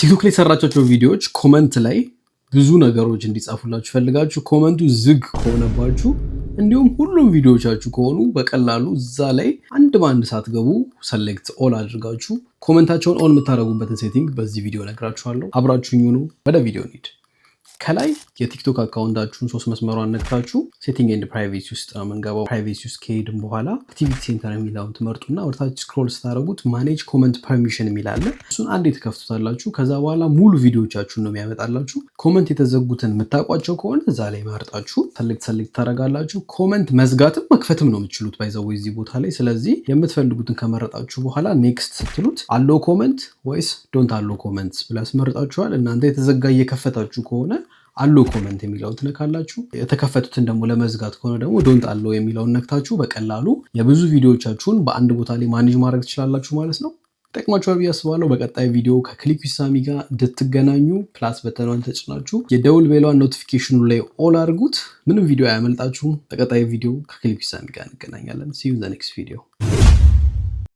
ቲክቶክ ላይ ሰራቻቸው ቪዲዮዎች ኮመንት ላይ ብዙ ነገሮች እንዲጻፉላችሁ ፈልጋችሁ ኮመንቱ ዝግ ከሆነባችሁ እንዲሁም ሁሉም ቪዲዮዎቻችሁ ከሆኑ በቀላሉ እዛ ላይ አንድ በአንድ ሳትገቡ ሰሌክት ኦል አድርጋችሁ ኮመንታቸውን ኦን የምታደርጉበትን ሴቲንግ በዚህ ቪዲዮ ነግራችኋለሁ። አብራችሁኝ ሁኑ። ወደ ቪዲዮ እንሂድ። ከላይ የቲክቶክ አካውንታችሁን 3 መስመሯን ነክታችሁ ሴቲንግ ኤንድ ፕራይቬሲ ውስጥ ነው የምንገባው። ፕራይቬሲ ውስጥ ከሄድን በኋላ አክቲቪቲ ሴንተር የሚለውን ትመርጡና ወደታች ስክሮል ስታደርጉት ማኔጅ ኮመንት ፐርሚሽን የሚል አለ። እሱን አንዴ ትከፍቱታላችሁ። ከዛ በኋላ ሙሉ ቪዲዮቻችሁን ነው የሚያመጣላችሁ። ኮመንት የተዘጉትን የምታውቋቸው ከሆነ እዛ ላይ መርጣችሁ ሰሌክት ታደርጋላችሁ። ኮመንት መዝጋትም መክፈትም ነው የምትችሉት ባይዘው እዚህ ቦታ ላይ። ስለዚህ የምትፈልጉትን ከመረጣችሁ በኋላ ኔክስት ስትሉት አሎ ኮመንት ወይስ ዶንት አሎ ኮመንት ብላ ያስመርጣችኋል። እናንተ የተዘጋ እየከፈታችሁ ከሆነ አሎ ኮመንት የሚለውን ትነካላችሁ። የተከፈቱትን ደግሞ ለመዝጋት ከሆነ ደግሞ ዶንት አሎ የሚለውን ነክታችሁ በቀላሉ የብዙ ቪዲዮቻችሁን በአንድ ቦታ ላይ ማኔጅ ማድረግ ትችላላችሁ ማለት ነው። ጠቅማችኋል ብዬ አስባለሁ። በቀጣይ ቪዲዮ ከክሊክ ዊዝ ሳሚ ጋር እንድትገናኙ ፕላስ በተኗን ተጭናችሁ የደውል ቤሏን ኖቲፊኬሽኑ ላይ ኦል አድርጉት። ምንም ቪዲዮ አያመልጣችሁም። በቀጣይ ቪዲዮ ከክሊክ ዊዝ ሳሚ ጋር እንገናኛለን። see you in the next video።